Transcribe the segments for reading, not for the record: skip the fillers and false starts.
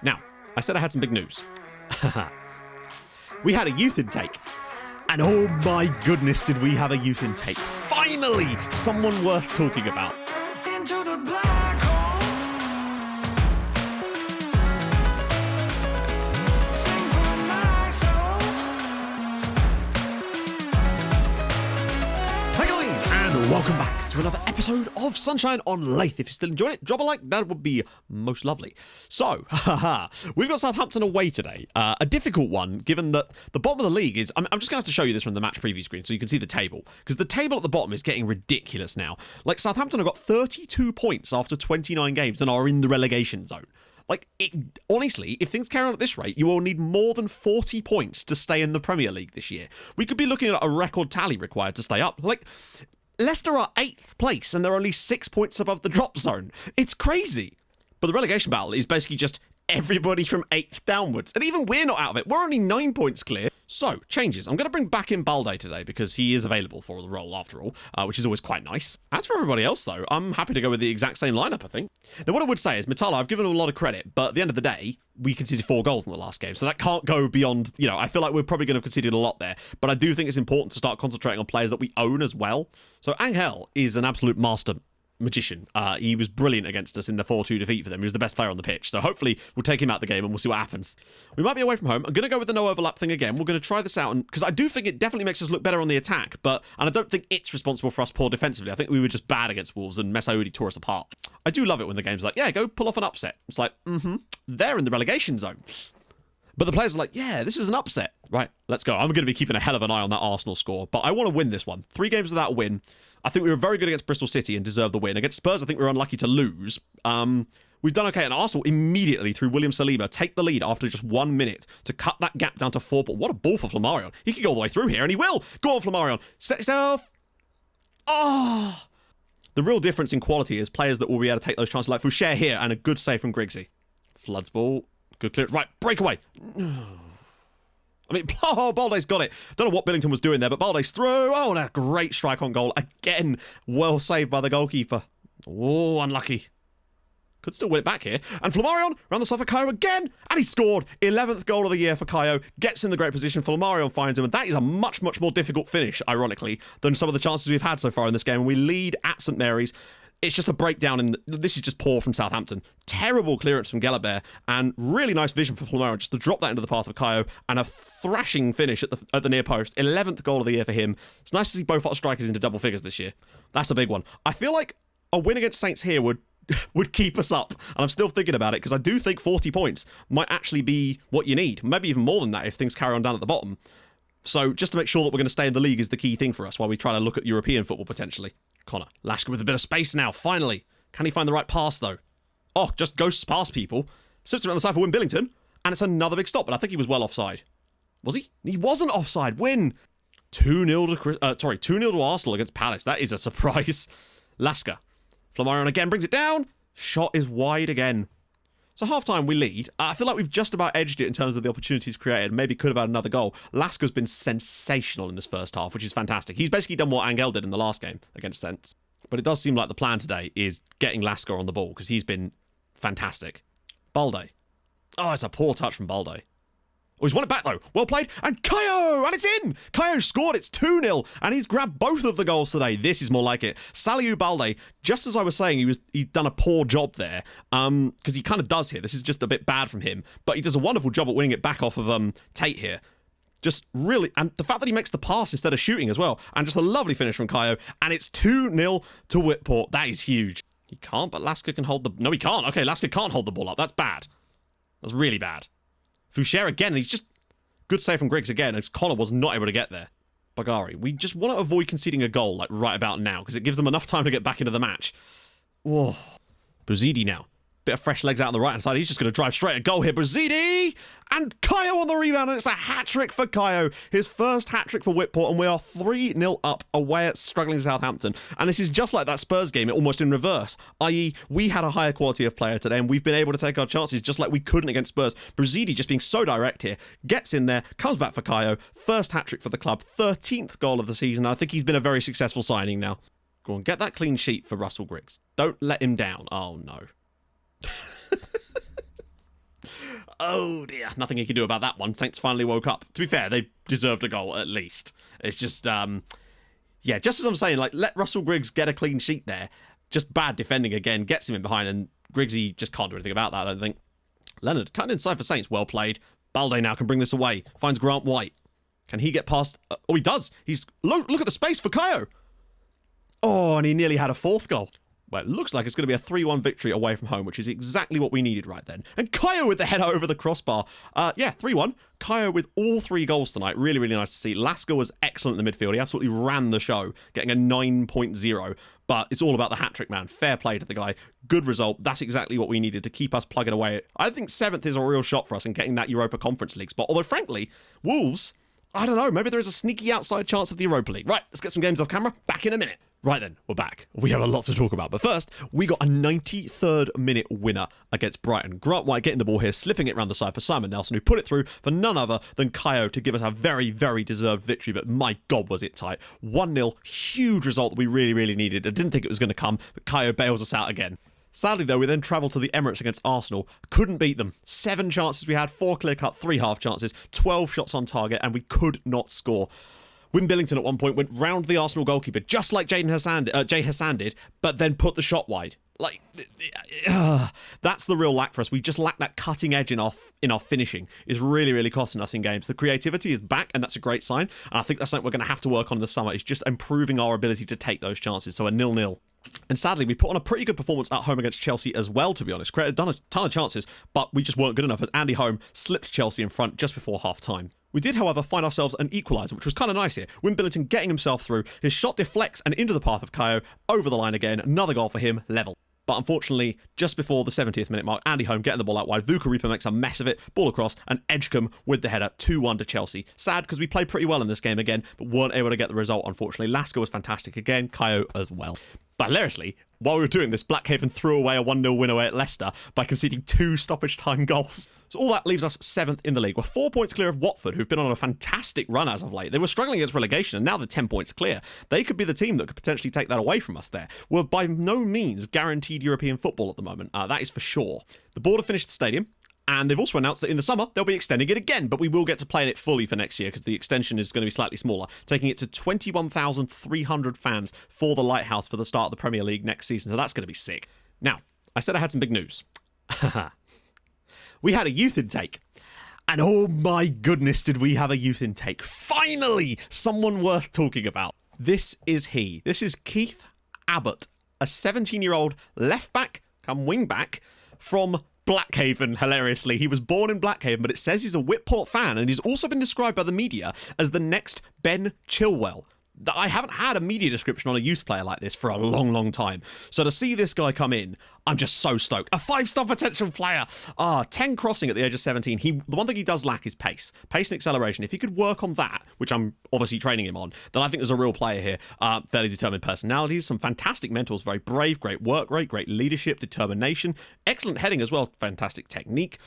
Now, I said I had some big news. We had a youth intake. And oh my goodness, did we have a youth intake. Finally, someone worth talking about. Into the black hole. Sing for my soul. Hey guys, and welcome back to another episode of Sunshine on Leyth. If you're still enjoying it, drop a like, that would be most lovely. So, we've got Southampton away today. A difficult one, given that the bottom of the league is... I'm just going to have to show you this from the match preview screen so you can see the table. Because the table at the bottom is getting ridiculous now. Like, Southampton have got 32 points after 29 games and are in the relegation zone. Like, honestly, if things carry on at this rate, you will need more than 40 points to stay in the Premier League this year. We could be looking at a record tally required to stay up. Like, Leicester are 8th place and they're only 6 points above the drop zone. It's crazy. But the relegation battle is basically just everybody from 8th downwards. And even we're not out of it. We're only 9 points clear. So, changes. I'm going to bring back in Balde today because he is available for the role after all, which is always quite nice. As for everybody else, though, I'm happy to go with the exact same lineup, I think. Now, what I would say is, Mitala, I've given him a lot of credit, but at the end of the day, we conceded 4 goals in the last game, so that can't go beyond, I feel like we're probably going to have conceded a lot there, but I do think it's important to start concentrating on players that we own as well. So, Angel is an absolute master magician. He was brilliant against us in the 4-2 defeat for them. He was the best player on the pitch. So hopefully we'll take him out the game and we'll see what happens. We might be away from home. I'm going to go with the no overlap thing again. We're going to try this out because I do think it definitely makes us look better on the attack, and I don't think it's responsible for us poor defensively. I think we were just bad against Wolves and Mesaoudi tore us apart. I do love it when the game's like, yeah, go pull off an upset. It's like, they're in the relegation zone. But the players are like, yeah, this is an upset. Right, let's go. I'm going to be keeping a hell of an eye on that Arsenal score, but I want to win this one. 3 games without a win. I think we were very good against Bristol City and deserved the win. Against Spurs, I think we were unlucky to lose. We've done okay, and Arsenal immediately, through William Saliba, take the lead after just 1 minute to cut that gap down to 4. But what a ball for Flamarion. He could go all the way through here, and he will. Go on, Flamarion. Set yourself. Oh! The real difference in quality is players that will be able to take those chances, like Foucher here, and a good save from Griggsy. Floods ball. Good clearance. Right, breakaway. I mean, Balde's got it. Don't know what Billington was doing there, but Balde's through. Oh, and a great strike on goal. Again, well saved by the goalkeeper. Oh, unlucky. Could still win it back here. And Flamarion around the side for Kayo again. And he scored. 11th goal of the year for Kayo. Gets in the great position. Flamarion finds him. And that is a much, much more difficult finish, ironically, than some of the chances we've had so far in this game. And we lead at St Mary's. It's just a breakdown, this is just poor from Southampton. Terrible clearance from Gelabert, and really nice vision for Flamarion just to drop that into the path of Kayo, and a thrashing finish at the near post. 11th goal of the year for him. It's nice to see both our strikers into double figures this year. That's a big one. I feel like a win against Saints here would keep us up, and I'm still thinking about it, because I do think 40 points might actually be what you need. Maybe even more than that if things carry on down at the bottom. So just to make sure that we're going to stay in the league is the key thing for us while we try to look at European football potentially. Connor, Lashka with a bit of space now, finally. Can he find the right pass, though? Oh, just ghosts past people. Sits around the side for Win Billington, and it's another big stop, but I think he was well offside. Was he? He wasn't offside. Win. 2-0 to Arsenal against Palace. That is a surprise. Lashka. Flamarion again brings it down. Shot is wide again. So half-time we lead. I feel like we've just about edged it in terms of the opportunities created. Maybe could have had another goal. Laska's been sensational in this first half, which is fantastic. He's basically done what Angel did in the last game against Saints. But it does seem like the plan today is getting Laska on the ball because he's been fantastic. Balde. Oh, it's a poor touch from Balde. Oh, he's won it back though. Well played. And Kayo! And it's in! Kayo scored. It's 2-0. And he's grabbed both of the goals today. This is more like it. Saliu Balde, just as I was saying, he'd done a poor job there. Because he kind of does here. This is just a bit bad from him. But he does a wonderful job at winning it back off of Tate here. Just really, and the fact that he makes the pass instead of shooting as well. And just a lovely finish from Kayo. And it's 2-0 to Whitport. That is huge. He can't, but Laska can hold the... No, he can't. Okay, Laska can't hold the ball up. That's bad. That's really bad. Foucher again, and he's just... Good save from Griggs again, as Connor was not able to get there. Bagari, we just want to avoid conceding a goal, like, right about now, because it gives them enough time to get back into the match. Whoa. Brazidi now. Bit of fresh legs out on the right-hand side. He's just going to drive straight at goal here. Brazidi! And Kayo on the rebound, and it's a hat-trick for Kayo. His first hat-trick for Whitport, and we are 3-0 up away at struggling Southampton. And this is just like that Spurs game, almost in reverse. I.e., we had a higher quality of player today, and we've been able to take our chances just like we couldn't against Spurs. Brazidi just being so direct here. Gets in there, comes back for Kayo. First hat-trick for the club. 13th goal of the season. I think he's been a very successful signing now. Go on, get that clean sheet for Russell Griggs. Don't let him down. Oh, no. Oh dear, nothing he can do about that one. Saints finally woke up. To be fair, they deserved a goal at least. It's just, yeah, just as I'm saying, like, let Russell Griggs get a clean sheet there. Just bad defending again, gets him in behind, and Griggsy just can't do anything about that, I don't think. Leonard cutting inside for Saints, well played. Balde now can bring this away, finds Grant White. Can he get past? Oh, he does. He's look at the space for Kayo. Oh, and he nearly had a fourth goal. Well, it looks like it's going to be a 3-1 victory away from home, which is exactly what we needed right then. And Kayo with the header over the crossbar. Yeah, 3-1. Kayo with all 3 goals tonight. Really, really nice to see. Lasker was excellent in the midfield. He absolutely ran the show, getting a 9.0. But it's all about the hat-trick, man. Fair play to the guy. Good result. That's exactly what we needed to keep us plugging away. I think 7th is a real shot for us in getting that Europa Conference League spot. Although, frankly, Wolves, I don't know. Maybe there is a sneaky outside chance of the Europa League. Right, let's get some games off camera. Back in a minute. Right then, we're back. We have a lot to talk about. But first, we got a 93rd minute winner against Brighton. Grant White getting the ball here, slipping it around the side for Simon Nelson, who put it through for none other than Kayo to give us a very, very deserved victory. But my God, was it tight. 1-0, huge result that we really, really needed. I didn't think it was going to come, but Kayo bails us out again. Sadly, though, we then travelled to the Emirates against Arsenal. Couldn't beat them. 7 chances we had, 4 clear-cut, 3 half chances, 12 shots on target, and we could not score. Wim Billington at one point went round the Arsenal goalkeeper, just like Jay Hassan did, but then put the shot wide. Like, that's the real lack for us. We just lack that cutting edge in our finishing. Is really, really costing us in games. The creativity is back, and that's a great sign. And I think that's something we're going to have to work on in the summer, is just improving our ability to take those chances. So a 0-0. And sadly, we put on a pretty good performance at home against Chelsea as well, to be honest. Done a ton of chances, but we just weren't good enough as Andy Home slipped Chelsea in front just before half-time. We did, however, find ourselves an equaliser, which was kind of nice here. Wim Billington getting himself through. His shot deflects and into the path of Kayo. Over the line again. Another goal for him. Level. But unfortunately, just before the 70th minute mark, Andy Home getting the ball out wide. Vuka makes a mess of it. Ball across. And Edgecombe with the header. 2-1 to Chelsea. Sad because we played pretty well in this game again, but weren't able to get the result, unfortunately. Lasker was fantastic again. Kayo as well. But hilariously, while we were doing this, Blackhaven threw away a 1-0 win away at Leicester by conceding 2 stoppage time goals. So all that leaves us 7th in the league. We're 4 points clear of Watford, who've been on a fantastic run as of late. They were struggling against relegation, and now they're 10 points clear. They could be the team that could potentially take that away from us there. We're by no means guaranteed European football at the moment. That is for sure. The board have finished the stadium. And they've also announced that in the summer, they'll be extending it again, but we will get to play in it fully for next year because the extension is going to be slightly smaller, taking it to 21,300 fans for the Lighthouse for the start of the Premier League next season. So that's going to be sick. Now, I said I had some big news. We had a youth intake. And oh my goodness, did we have a youth intake. Finally, someone worth talking about. This is he. This is Keith Abbott, a 17-year-old left-back, come wing-back, from Blackhaven, hilariously. He was born in Blackhaven, but it says he's a Whitport fan, and he's also been described by the media as the next Ben Chilwell. I haven't had a media description on a youth player like this for a long, long time. So to see this guy come in, I'm just so stoked. A 5-star potential player. 10 crossing at the age of 17. The one thing he does lack is pace. Pace and acceleration. If he could work on that, which I'm obviously training him on, then I think there's a real player here. Fairly determined personalities, some fantastic mentors, very brave, great work rate, great leadership, determination, excellent heading as well, fantastic technique.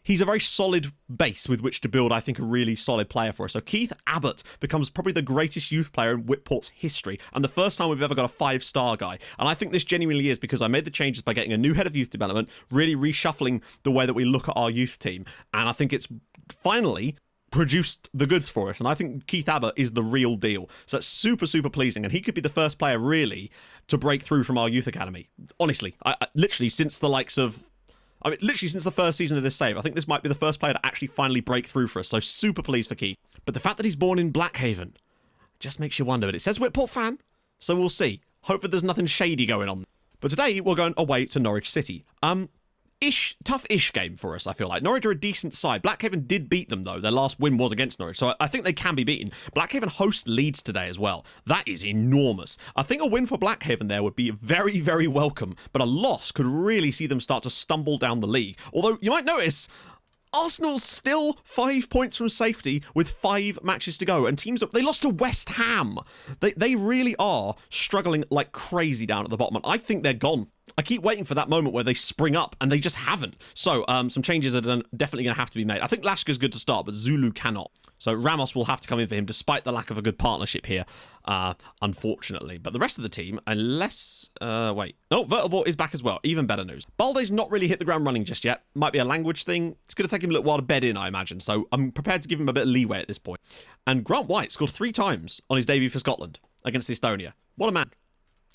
He's a very solid base with which to build, I think, a really solid player for us. So Keith Abbott becomes probably the greatest youth player in Whitport's history, and the first time we've ever got a 5-star guy. And I think this genuinely is because I made the changes by getting a new head of youth development, really reshuffling the way that we look at our youth team. And I think it's finally produced the goods for us. And I think Keith Abbott is the real deal. So it's super, super pleasing. And he could be the first player, really, to break through from our youth academy. Honestly, I literally since the likes of... literally since the first season of this save, I think this might be the first player to actually finally break through for us. So super pleased for Keith. But the fact that he's born in Blackhaven just makes you wonder. But it says Whitport fan, so we'll see. Hopefully there's nothing shady going on. But today we're going away to Norwich City. Tough-ish game for us, I feel like. Norwich are a decent side. Blackhaven did beat them, though. Their last win was against Norwich, so I think they can be beaten. Blackhaven host Leeds today as well. That is enormous. I think a win for Blackhaven there would be very, very welcome, but a loss could really see them start to stumble down the league. Although, you might notice... Arsenal's still 5 points from safety with 5 matches to go, and they lost to West Ham. They really are struggling like crazy down at the bottom, and I think they're gone. I keep waiting for that moment where they spring up, and they just haven't. So some changes are definitely going to have to be made. I think Lashka's good to start, but Zulu cannot. So Ramos will have to come in for him, despite the lack of a good partnership here, unfortunately. But the rest of the team, unless... wait. Oh, Verteball is back as well. Even better news. Balde's not really hit the ground running just yet. Might be a language thing. It's going to take him a little while to bed in, I imagine. So I'm prepared to give him a bit of leeway at this point. And Grant White scored 3 times on his debut for Scotland against Estonia. What a man.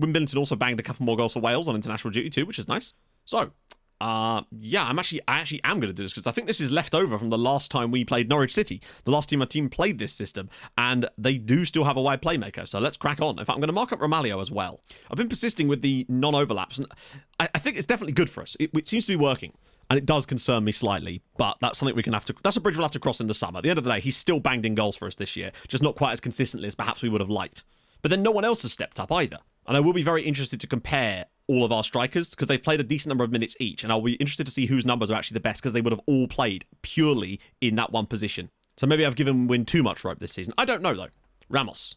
Wim Billington also banged a couple more goals for Wales on international duty too, which is nice. So... yeah, I actually am going to do this because I think this is left over from the last time we played Norwich City. The last time our team played this system, and they do still have a wide playmaker, so let's crack on. In fact, I'm going to mark up Romaglio as well. I've been persisting with the non-overlaps, and I think it's definitely good for us. It seems to be working, and it does concern me slightly, but that's something we can have to... That's a bridge we'll have to cross in the summer. At the end of the day, he's still banged in goals for us this year, just not quite as consistently as perhaps we would have liked. But then no one else has stepped up either, and I will be very interested to compare all of our strikers because they've played a decent number of minutes each, and I'll be interested to see whose numbers are actually the best because they would have all played purely in that one position. So maybe I've given Win too much rope this season. I don't know though. Ramos.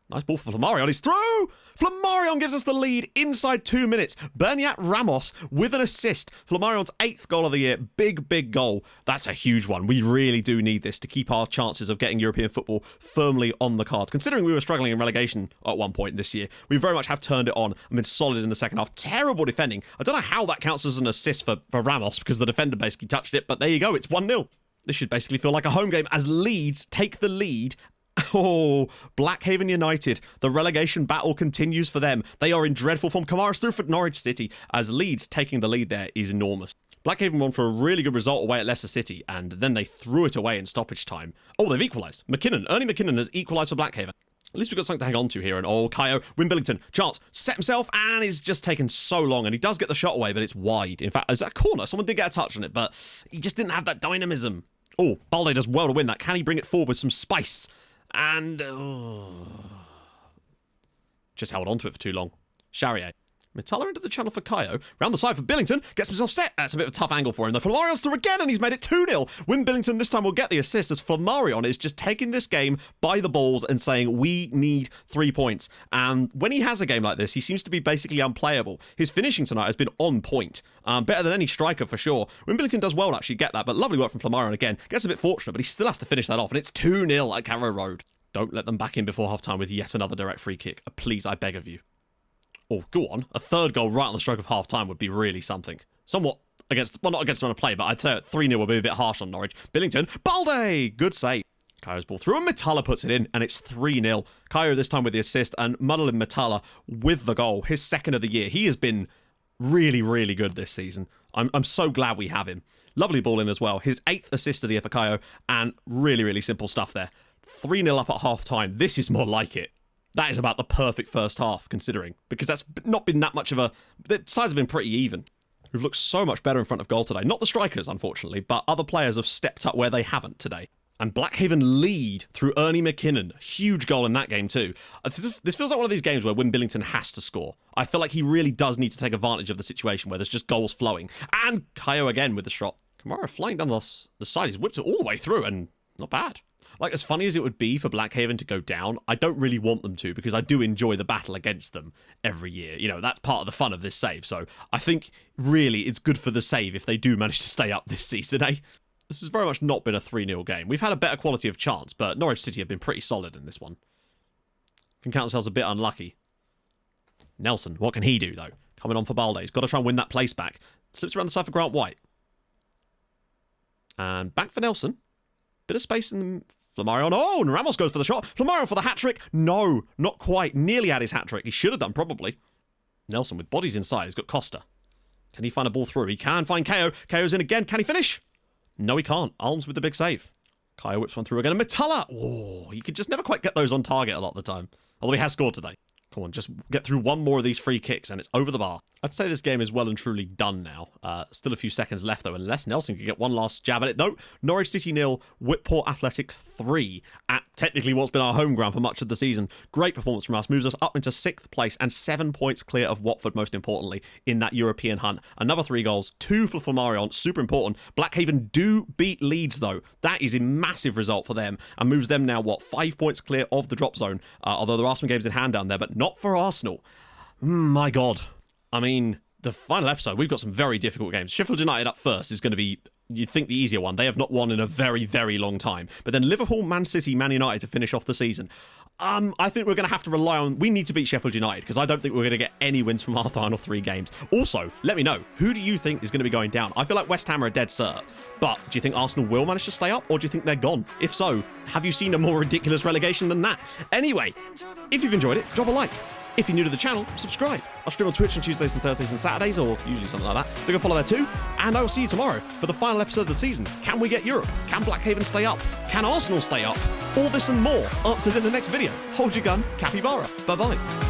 Nice ball for Flamarion. He's through! Flamarion gives us the lead inside 2 minutes. Berniat Ramos with an assist. Flamarion's 8th goal of the year. Big goal. That's a huge one. We really do need this to keep our chances of getting European football firmly on the cards. Considering we were struggling in relegation at one point this year, we very much have turned it on and been solid in the second half. Terrible defending. I don't know how that counts as an assist for Ramos because the defender basically touched it, but there you go. It's 1-0. This should basically feel like a home game as Leeds take the lead. Oh, Blackhaven United. The relegation battle continues for them. They are in dreadful form. Kamara's through for Norwich City as Leeds taking the lead there is enormous. Blackhaven won for a really good result away at Leicester City, and then they threw it away in stoppage time. Oh, they've equalised. Ernie McKinnon has equalised for Blackhaven. At least we've got something to hang on to here. And oh, Kayo, Wim Billington, chance, set himself, and is just taken so long. And he does get the shot away, but it's wide. In fact, is that a corner? Someone did get a touch on it, but he just didn't have that dynamism. Oh, Balde does well to win that. Can he bring it forward with some spice? And just held on to it for too long. Charrier. Metalla into the channel for Kayo. Round the side for Billington. Gets himself set. That's a bit of a tough angle for him. The Flamarion's through again, and he's made it 2-0. Wim Billington this time will get the assist as Flamarion is just taking this game by the balls and saying, we need 3 points. And when he has a game like this, he seems to be basically unplayable. His finishing tonight has been on point. Better than any striker for sure. Wim Billington does well to actually get that, but lovely work from Flamarion again. Gets a bit fortunate, but he still has to finish that off, and it's 2-0 at Carrow Road. Don't let them back in before half-time with yet another direct free kick. Please, I beg of you. Oh, go on. A third goal right on the stroke of half-time would be really something. Somewhat against... Well, not against run of play, but I'd say 3-0 would be a bit harsh on Norwich. Billington. Balde! Good save. Kayo's ball through, and Metalla puts it in, and it's 3-0. Kayo this time with the assist, and Muddle in Metalla with the goal. His 2nd of the year. He has been really good this season. I'm so glad we have him. Lovely ball in as well. His 8th assist of the year for Kayo, and really simple stuff there. 3-0 up at half-time. This is more like it. That is about the perfect first half, considering. Because that's not been that much of a... The sides have been pretty even. We've looked so much better in front of goal today. Not the strikers, unfortunately, but other players have stepped up where they haven't today. And Blackhaven lead through Ernie McKinnon. Huge goal in that game too. This feels like one of these games where Wim Billington has to score. I feel like he really does need to take advantage of the situation where there's just goals flowing. And Kayo again with the shot. Kamara flying down the side. He's whipped it all the way through and not bad. Like, as funny as it would be for Blackhaven to go down, I don't really want them to because I do enjoy the battle against them every year. You know, that's part of the fun of this save. So I think, really, it's good for the save if they do manage to stay up this season, eh? This has very much not been a 3-0 game. We've had a better quality of chance, but Norwich City have been pretty solid in this one. Can count themselves a bit unlucky. Nelson, what can he do, though? Coming on for Balde. He's got to try and win that place back. Slips around the side for Grant White. And back for Nelson. Bit of space in the... Flamarion. Oh, and Ramos goes for the shot. Flamarion for the hat-trick. No, not quite. Nearly had his hat-trick. He should have done, probably. Nelson with bodies inside. He's got Costa. Can he find a ball through? He can find Kayo. Kayo's in again. Can he finish? No, he can't. Alms with the big save. Kayo whips one through again. And Metalla. Oh, he could just never quite get those on target a lot of the time. Although he has scored today. Come on, just get through one more of these free kicks and it's over the bar. I'd say this game is well and truly done now. Still a few seconds left, though, unless Nelson can get one last jab at it. No, Norwich City 0, Whitport Athletic 3 at technically what's been our home ground for much of the season. Great performance from us. Moves us up into 6th place and 7 points clear of Watford, most importantly, in that European hunt. Another 3 goals, 2 for Flamarion, super important. Blackhaven do beat Leeds, though. That is a massive result for them and moves them now, 5 points clear of the drop zone. Although there are some games in hand down there, but not for Arsenal. My God. I mean, the final episode, we've got some very difficult games. Sheffield United up first is going to be you'd think the easier one. They have not won in a very, very long time. But then Liverpool, Man City, Man United to finish off the season. I think we're going to have to rely on... We need to beat Sheffield United because I don't think we're going to get any wins from our final 3 games. Also, let me know, who do you think is going to be going down? I feel like West Ham are a dead cert. But do you think Arsenal will manage to stay up, or do you think they're gone? If so, have you seen a more ridiculous relegation than that? Anyway, if you've enjoyed it, drop a like. If you're new to the channel, subscribe. I'll stream on Twitch on Tuesdays and Thursdays and Saturdays, or usually something like that. So go follow there too. And I will see you tomorrow for the final episode of the season. Can we get Europe? Can Blackhaven stay up? Can Arsenal stay up? All this and more answered in the next video. Hold your gun, capybara. Bye-bye.